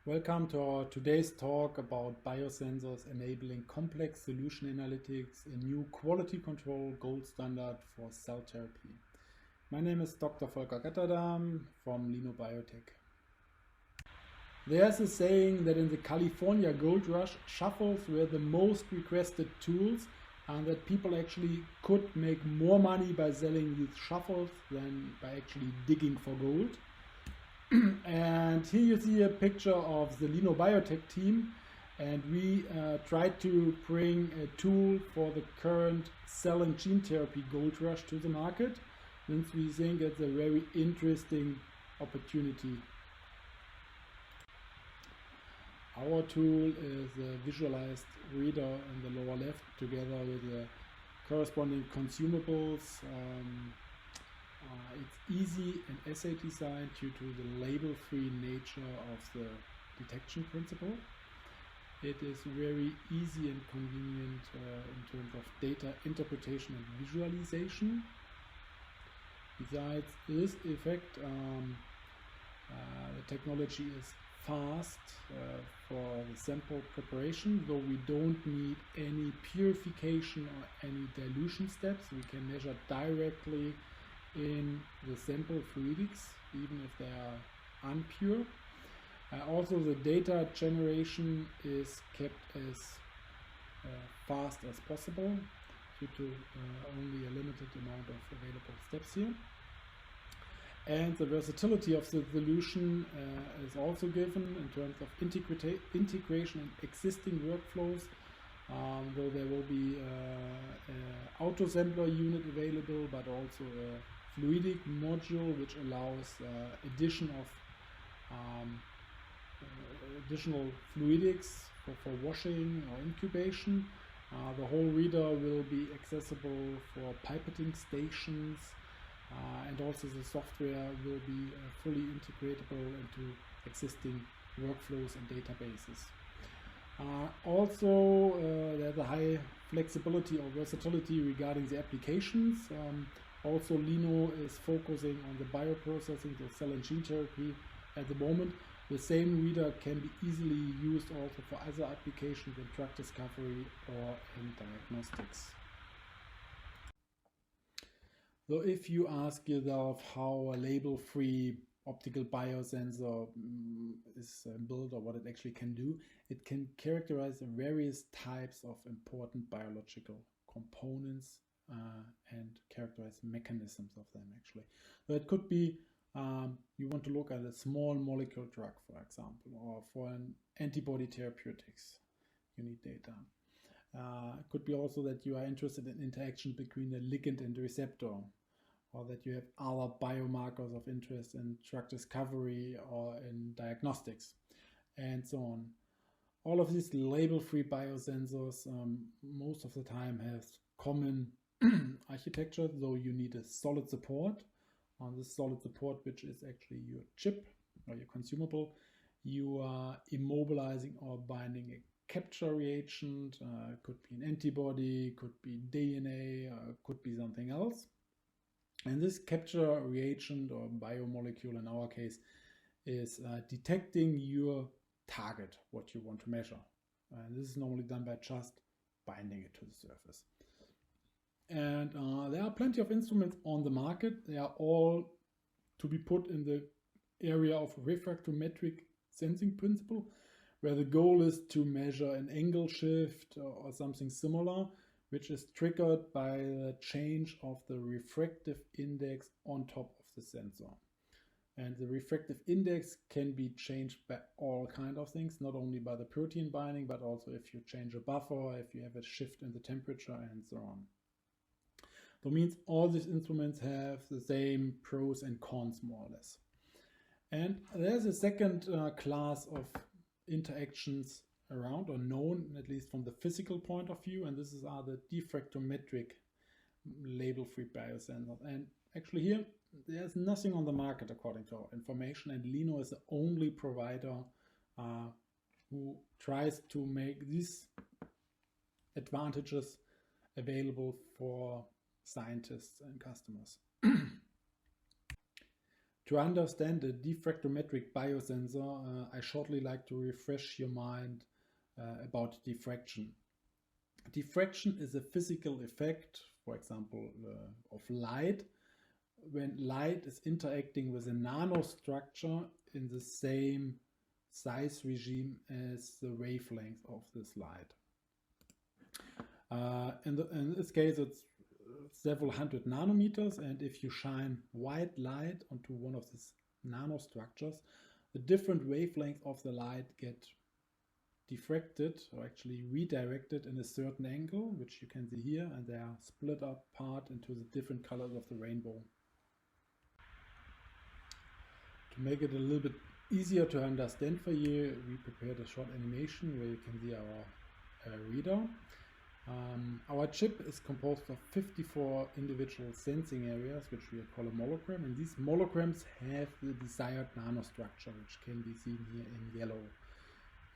Welcome to our today's talk about biosensors enabling complex solution analytics, a new quality control gold standard for cell therapy. My name is Dr. Volker Gatterdam from lino Biotech. There's a saying that in the California gold rush, shuffles were the most requested tools and that people actually could make more money by selling these shuffles than by actually digging for gold. And here you see a picture of the lino Biotech team, and we tried to bring a tool for the current cell and gene therapy gold rush to the market, since we think it's a very interesting opportunity. Our tool is a visualized reader in the lower left, together with the corresponding consumables. It's easy and assay design due to the label-free nature of the detection principle. It is very easy and convenient in terms of data interpretation and visualization. Besides this effect, the technology is fast for the sample preparation, though we don't need any purification or any dilution steps. We can measure directly in the sample fluidics, even if they are unpure. Also, the data generation is kept as fast as possible due to only a limited amount of available steps here. And the versatility of the solution is also given in terms of integration in existing workflows. Though there will be an auto-sampler unit available, but also a fluidic module which allows addition of additional fluidics for washing or incubation. The whole reader will be accessible for pipetting stations, and also the software will be fully integratable into existing workflows and databases. Also, there's a high flexibility or versatility regarding the applications. Also, lino is focusing on the bioprocessing, so cell and gene therapy at the moment. The same reader can be easily used also for other applications in drug discovery or in diagnostics. So if you ask yourself how a label-free optical biosensor is built or what it actually can do, it can characterize various types of important biological components and characterize mechanisms of them actually. So it could be you want to look at a small molecule drug, for example, or for an antibody therapeutics, you need data. It could be also that you are interested in interaction between the ligand and the receptor, or that you have other biomarkers of interest in drug discovery or in diagnostics, and so on. All of these label-free biosensors most of the time have common architecture, though you need a solid support. On this solid support, which is actually your chip or your consumable, you are immobilizing or binding a capture reagent. Could be an antibody, could be DNA, could be something else. And this capture reagent or biomolecule in our case is detecting your target, what you want to measure. And this is normally done by just binding it to the surface. And there are plenty of instruments on the market. They are all to be put in the area of refractometric sensing principle, where the goal is to measure an angle shift or something similar, which is triggered by the change of the refractive index on top of the sensor. And the refractive index can be changed by all kinds of things, not only by the protein binding, but also if you change a buffer, if you have a shift in the temperature, and so on. That means all these instruments have the same pros and cons, more or less. And there's a second class of interactions around, or known at least from the physical point of view, and this are the diffractometric label-free biosensors. And actually here there's nothing on the market according to our information, and lino is the only provider who tries to make these advantages available for scientists and customers. To understand a diffractometric biosensor, I shortly like to refresh your mind about diffraction. Diffraction is a physical effect, for example, of light, when light is interacting with a nanostructure in the same size regime as the wavelength of this light. In this case, it's several hundred nanometers, and if you shine white light onto one of these nanostructures, the different wavelengths of the light get diffracted, or actually redirected in a certain angle, which you can see here, and they are split apart into the different colors of the rainbow. To make it a little bit easier to understand for you, we prepared a short animation where you can see our readout. Our chip is composed of 54 individual sensing areas, which we call a mologram, and these molograms have the desired nanostructure, which can be seen here in yellow.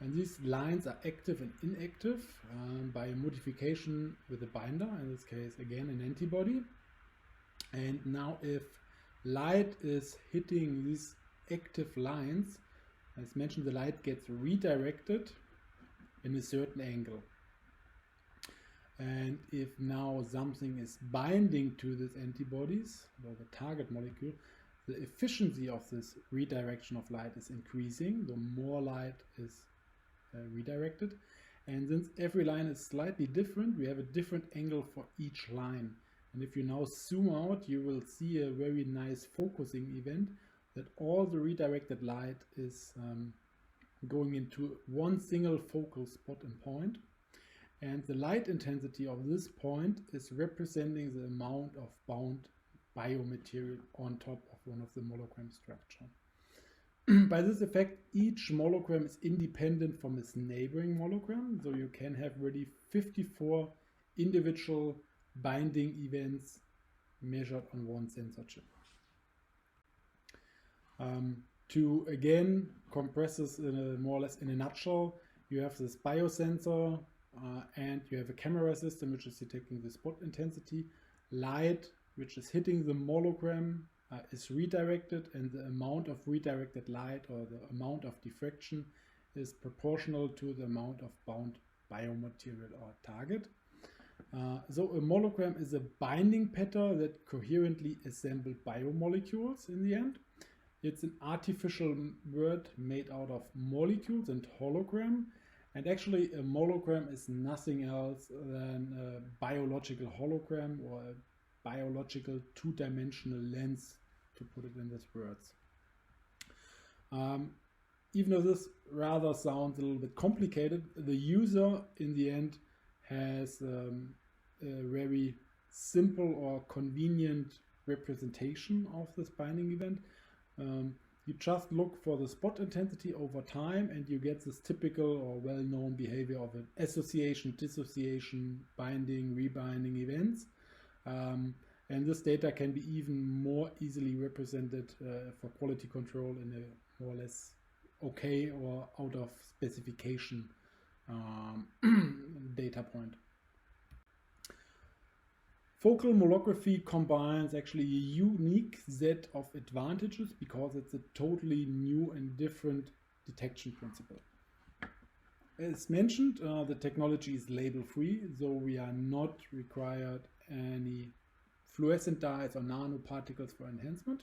And these lines are active and inactive by a modification with a binder, in this case again an antibody. And now if light is hitting these active lines, as mentioned, the light gets redirected in a certain angle. And if now something is binding to these antibodies, or the target molecule, the efficiency of this redirection of light is increasing, the more light is redirected. And since every line is slightly different, we have a different angle for each line. And if you now zoom out, you will see a very nice focusing event that all the redirected light is going into one single focal spot and point. And the light intensity of this point is representing the amount of bound biomaterial on top of one of the mologram structure. By this effect, each mologram is independent from its neighboring mologram, so you can have really 54 individual binding events measured on one sensor chip. To again compress this more or less in a nutshell, you have this biosensor and you have a camera system which is detecting the spot intensity. Light which is hitting the mologram is redirected, and the amount of redirected light or the amount of diffraction is proportional to the amount of bound biomaterial or target. So a mologram is a binding pattern that coherently assembles biomolecules in the end. It's an artificial word made out of molecules and hologram. And actually a mologram is nothing else than a biological hologram or a biological two-dimensional lens, to put it in these words. Even though this rather sounds a little bit complicated, the user in the end has a very simple or convenient representation of this binding event. You just look for the spot intensity over time and you get this typical or well-known behavior of an association, dissociation, binding, rebinding events. And this data can be even more easily represented for quality control in a more or less okay or out of specification data point. Focal molography combines actually a unique set of advantages because it's a totally new and different detection principle. As mentioned, the technology is label-free, so we are not required any fluorescent dyes or nanoparticles for enhancement.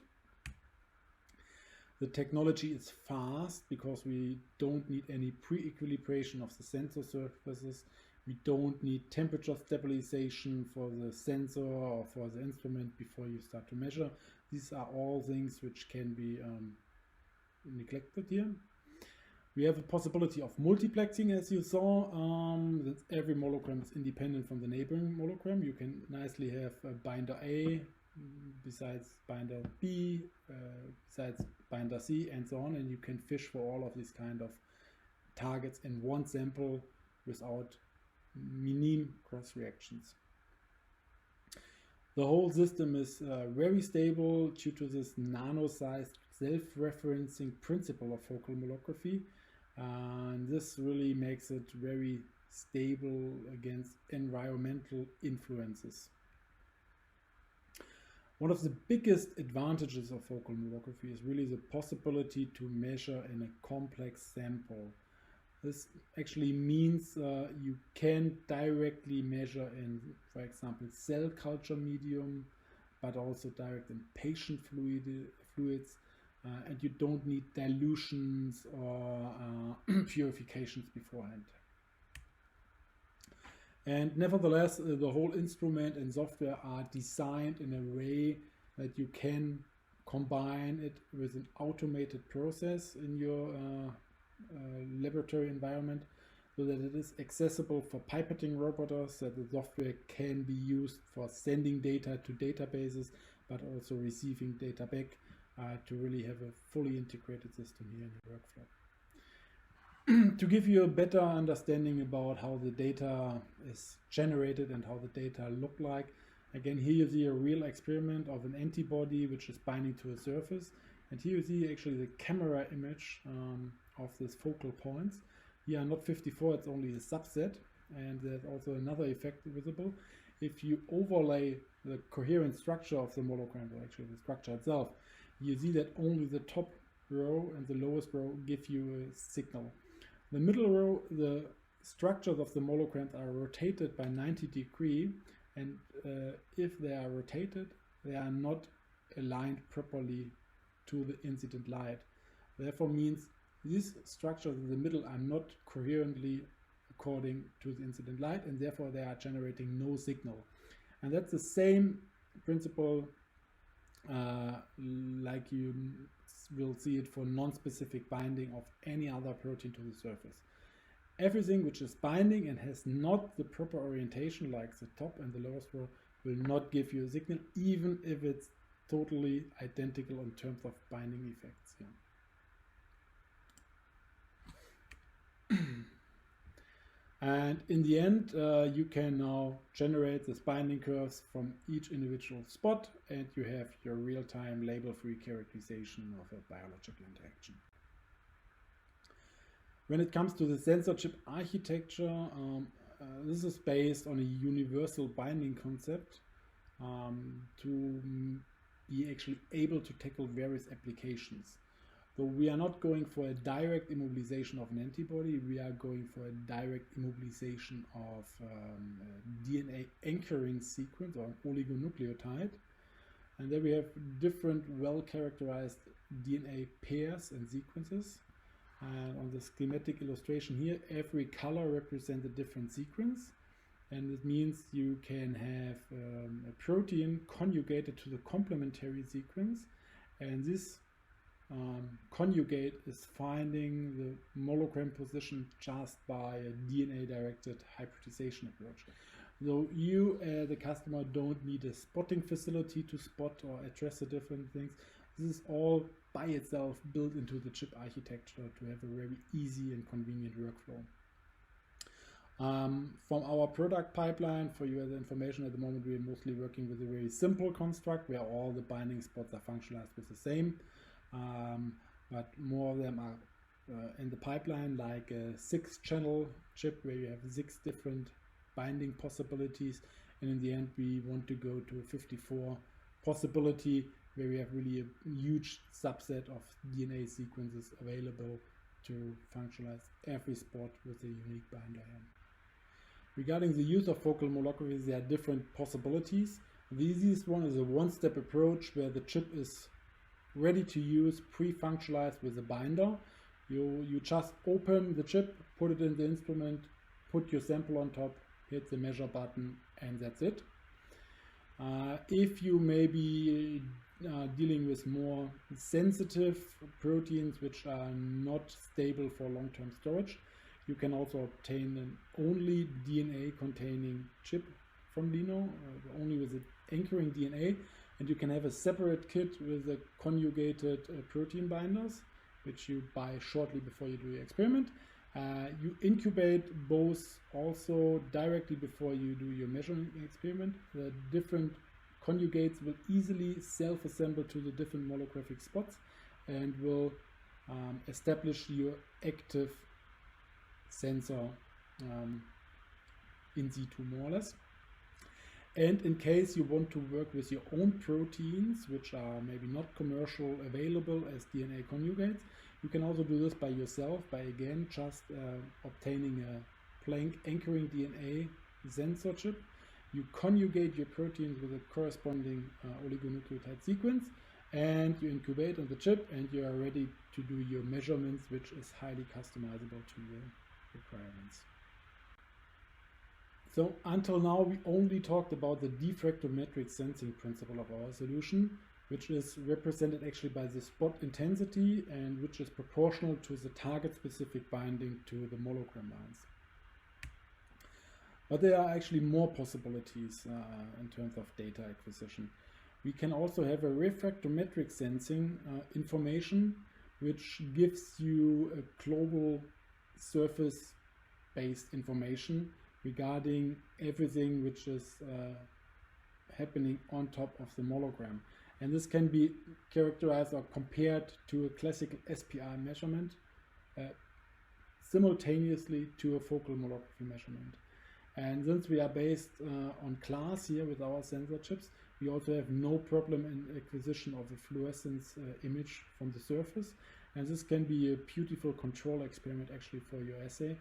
The technology is fast because we don't need any pre-equilibration of the sensor surfaces. We don't need temperature stabilization for the sensor or for the instrument before you start to measure. These are all things which can be neglected here. We have a possibility of multiplexing, as you saw. Since every mologram is independent from the neighboring mologram, you can nicely have a binder A besides binder B, besides binder C, and so on, and you can fish for all of these kind of targets in one sample without minime cross reactions. The whole system is very stable due to this nano-sized self-referencing principle of focal molography, and this really makes it very stable against environmental influences. One of the biggest advantages of focal molography is really the possibility to measure in a complex sample. This actually means you can directly measure in, for example, cell culture medium, but also direct in patient fluids, and you don't need dilutions or purifications beforehand. And nevertheless, the whole instrument and software are designed in a way that you can combine it with an automated process in your laboratory environment, so that it is accessible for pipetting robots, that the software can be used for sending data to databases, but also receiving data back, to really have a fully integrated system here in the workflow. To give you a better understanding about how the data is generated and how the data look like, again, here you see a real experiment of an antibody which is binding to a surface, and here you see actually the camera image of these focal points. Here are not 54, it's only a subset, and there's also another effect visible. If you overlay the coherent structure of the monogram, or actually the structure itself, you see that only the top row and the lowest row give you a signal. The middle row, the structures of the molograms are rotated by 90 degrees, and if they are rotated, they are not aligned properly to the incident light. Therefore means these structures in the middle are not coherently according to the incident light, and therefore they are generating no signal. And that's the same principle like you will see it for non-specific binding of any other protein to the surface. Everything which is binding and has not the proper orientation, like the top and the lowest row, will not give you a signal, even if it's totally identical in terms of binding effects. Yeah. And in the end, you can now generate the binding curves from each individual spot, and you have your real-time label-free characterization of a biological interaction. When it comes to the sensor chip architecture, this is based on a universal binding concept to be actually able to tackle various applications. So we are not going for a direct immobilization of an antibody, we are going for a direct immobilization of a DNA anchoring sequence or an oligonucleotide. And then we have different well-characterized DNA pairs and sequences. And on the schematic illustration here, every color represents a different sequence. And it means you can have a protein conjugated to the complementary sequence. And this conjugate is finding the monogram position just by a DNA-directed hybridization approach. So you, the customer, don't need a spotting facility to spot or address the different things. This is all by itself built into the chip architecture to have a very easy and convenient workflow. From our product pipeline, for you as information, at the moment we are mostly working with a very simple construct where all the binding spots are functionalized with the same. But more of them are in the pipeline, like a 6-channel chip where you have 6 different binding possibilities, and in the end we want to go to a 54 possibility where we have really a huge subset of DNA sequences available to functionalize every spot with a unique binder. Regarding the use of focal molography, there are different possibilities. The easiest one is a one-step approach where the chip is ready to use, pre-functionalized with a binder. You just open the chip, put it in the instrument, put your sample on top, hit the measure button, and that's it. If you may be dealing with more sensitive proteins which are not stable for long-term storage, you can also obtain an only DNA containing chip from lino, only with the anchoring DNA. And you can have a separate kit with the conjugated protein binders, which you buy shortly before you do your experiment. You incubate both also directly before you do your measuring experiment. The different conjugates will easily self-assemble to the different molographic spots and will establish your active sensor in situ, more or less. And in case you want to work with your own proteins, which are maybe not commercial available as DNA conjugates, you can also do this by yourself, by again just obtaining a Planck anchoring DNA sensor chip. You conjugate your proteins with a corresponding oligonucleotide sequence, and you incubate on the chip, and you are ready to do your measurements, which is highly customizable to your requirements. So until now we only talked about the diffractometric sensing principle of our solution, which is represented actually by the spot intensity and which is proportional to the target specific binding to the monogram lines. But there are actually more possibilities in terms of data acquisition. We can also have a refractometric sensing information, which gives you a global surface based information regarding everything which is happening on top of the monogram. And this can be characterized or compared to a classical SPI measurement simultaneously to a focal molography measurement. And since we are based on class here with our sensor chips, we also have no problem in acquisition of a fluorescence image from the surface. And this can be a beautiful control experiment actually for your assay.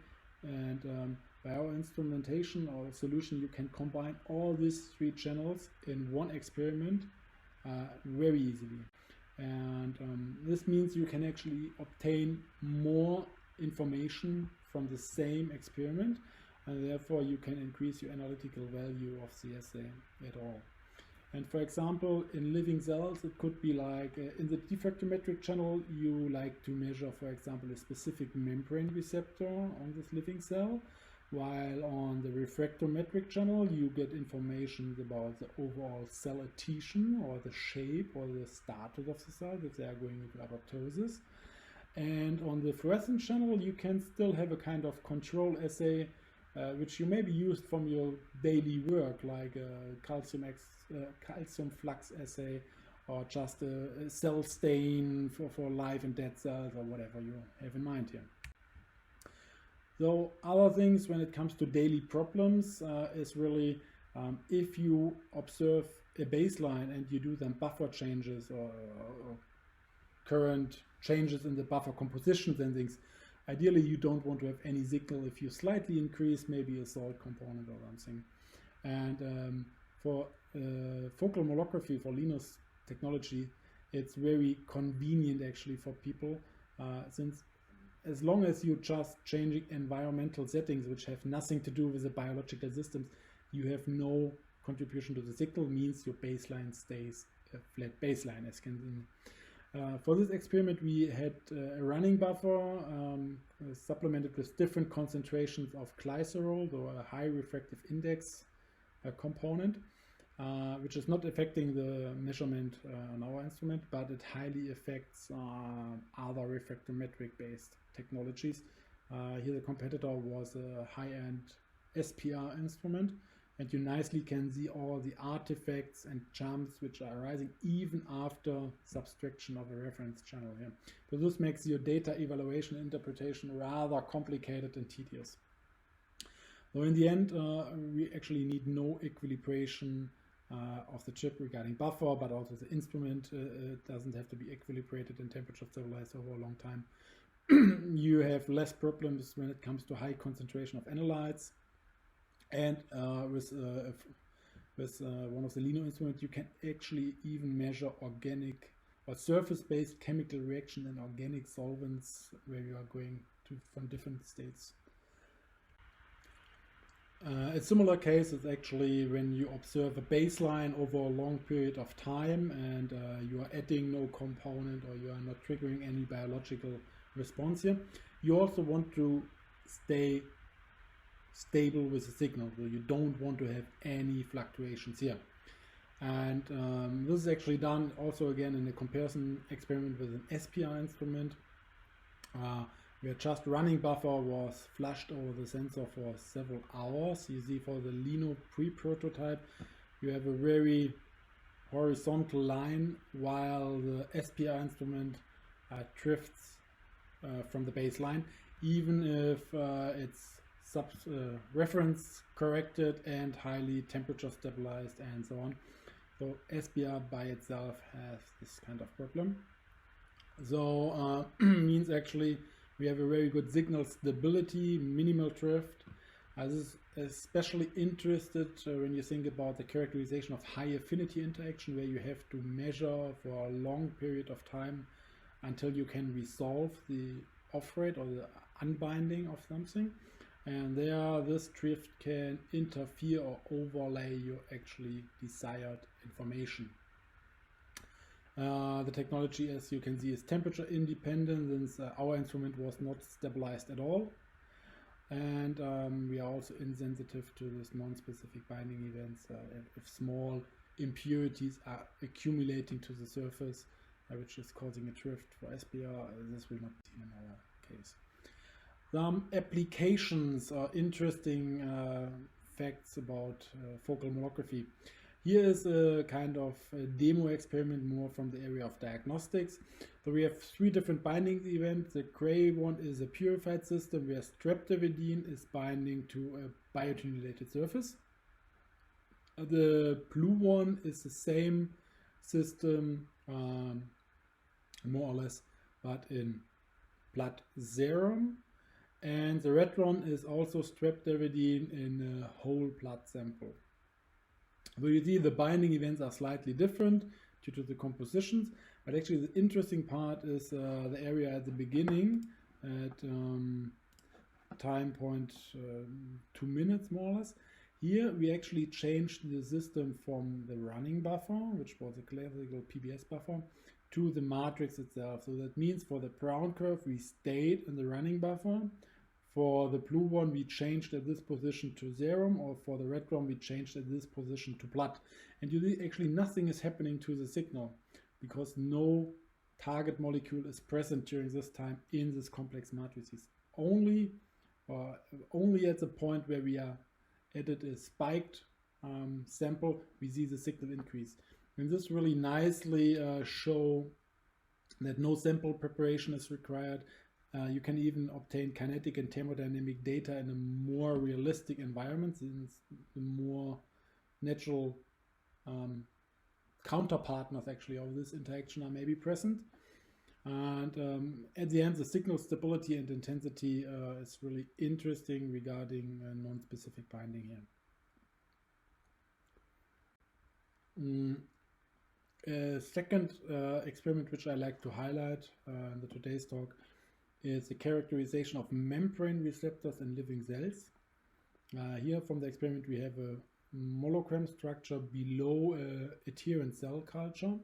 And by our instrumentation or solution, you can combine all these three channels in one experiment very easily. And this means you can actually obtain more information from the same experiment, and therefore you can increase your analytical value of the assay at all. And for example, in living cells, it could be like in the diffractometric channel, you like to measure, for example, a specific membrane receptor on this living cell, while on the refractometric channel, you get information about the overall cell adhesion or the shape or the status of the cell, if they are going into apoptosis. And on the fluorescence channel, you can still have a kind of control assay which you maybe used from your daily work, like a calcium flux assay, or just a cell stain for live and dead cells, or whatever you have in mind here. So other things when it comes to daily problems is really if you observe a baseline and you do then buffer changes or current changes in the buffer compositions and things, ideally you don't want to have any signal if you slightly increase maybe a salt component or something. And for focal molography, for lino's technology, it's very convenient actually for people, since as long as you're just changing environmental settings which have nothing to do with the biological systems, you have no contribution to the signal, means your baseline stays a flat baseline, as can be. For this experiment we had a running buffer supplemented with different concentrations of glycerol, or a high refractive index component, which is not affecting the measurement on our instrument, but it highly affects other refractometric based technologies. Here the competitor was a high-end SPR instrument, and you nicely can see all the artifacts and jumps which are arising even after subtraction of a reference channel here. So this makes your data evaluation interpretation rather complicated and tedious. So in the end, we actually need no equilibration of the chip regarding buffer, but also the instrument doesn't have to be equilibrated and temperature stabilized over a long time. You have less problems when it comes to high concentration of analytes, and with one of the lino instruments you can actually even measure organic or surface-based chemical reaction in organic solvents where you are going to from different states. A similar case is actually when you observe a baseline over a long period of time and you are adding no component, or you are not triggering any biological response here. You also want to stay stable with the signal, so you don't want to have any fluctuations here. And this is actually done also again in a comparison experiment with an SPR instrument, where just running buffer was flushed over the sensor for several hours. You see for the lino pre-prototype you have a very horizontal line, while the SPR instrument drifts from the baseline, even if it's reference corrected and highly temperature stabilized and so on. So SBR by itself has this kind of problem. So means actually we have a very good signal stability, minimal drift. This is especially interested when you think about the characterization of high affinity interaction, where you have to measure for a long period of time until you can resolve the off rate or the unbinding of something. And there this drift can interfere or overlay your actually desired information. The technology, as you can see, is temperature independent, since our instrument was not stabilized at all. And we are also insensitive to this non-specific binding events. If small impurities are accumulating to the surface, which is causing a drift for SBR, this will not be seen in our case. Some applications are interesting facts about focal molography. Here is a kind of a demo experiment more from the area of diagnostics. So we have 3 different binding events. The gray one is a purified system where streptavidin is binding to a biotinulated surface. The blue one is the same system, more or less, but in blood serum. And the red one is also streptavidin in a whole blood sample. So you see the binding events are slightly different due to the compositions, but actually the interesting part is the area at the beginning at time point 2 minutes more or less. Here we actually changed the system from the running buffer, which was a classical PBS buffer, to the matrix itself. So that means for the brown curve we stayed in the running buffer. For the blue one, we changed at this position to serum, or for the red one, we changed at this position to blood. And you see actually nothing is happening to the signal because no target molecule is present during this time in this complex matrices. Only at the point where we are added a spiked sample, we see the signal increase. And this really nicely show that no sample preparation is required. You can even obtain kinetic and thermodynamic data in a more realistic environment, since the more natural counterpartners actually of this interaction are maybe present. And at the end, the signal stability and intensity is really interesting regarding non-specific binding here. Second experiment which I like to highlight in the today's talk is the characterization of membrane receptors in living cells. Here from the experiment we have a monogram structure below adherent cell culture.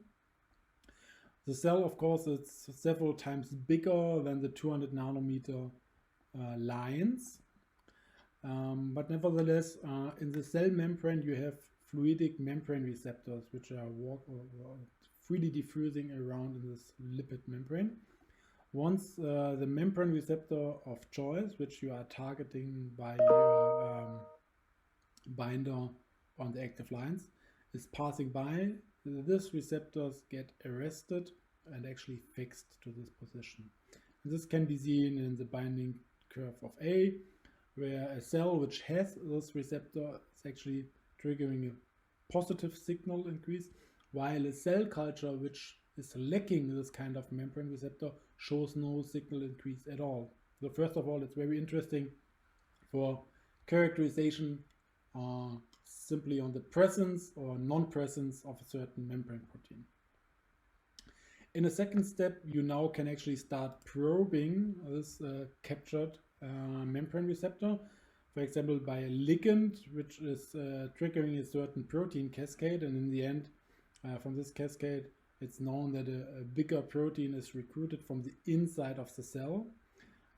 The cell, of course, is several times bigger than the 200 nanometer lines. But nevertheless, in the cell membrane you have fluidic membrane receptors which are freely diffusing around in this lipid membrane. Once the membrane receptor of choice, which you are targeting by your binder on the active lines, is passing by, these receptors get arrested and actually fixed to this position. And this can be seen in the binding curve of A, where a cell which has this receptor is actually triggering a positive signal increase, while a cell culture which is lacking this kind of membrane receptor shows no signal increase at all. So first of all, it's very interesting for characterization simply on the presence or non-presence of a certain membrane protein. In a second step, you now can actually start probing this captured membrane receptor, for example by a ligand which is triggering a certain protein cascade, and in the end from this cascade it's known that a bigger protein is recruited from the inside of the cell,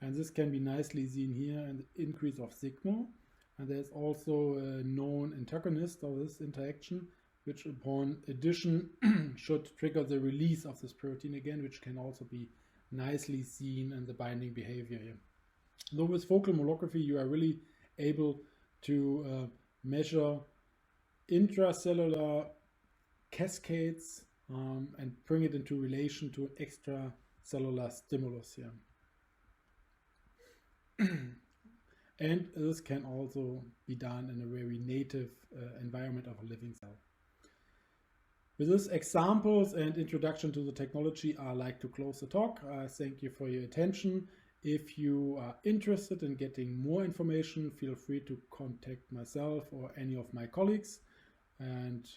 and this can be nicely seen here in the increase of sigma. And there's also a known antagonist of this interaction, which upon addition should trigger the release of this protein again, which can also be nicely seen in the binding behavior here. Though with focal molography you are really able to measure intracellular cascades and bring it into relation to extracellular stimulus here. And this can also be done in a very native environment of a living cell. With these examples and introduction to the technology, I like to close the talk. I thank you for your attention. If you are interested in getting more information, feel free to contact myself or any of my colleagues. And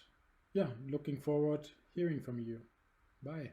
yeah, looking forward hearing from you. Bye.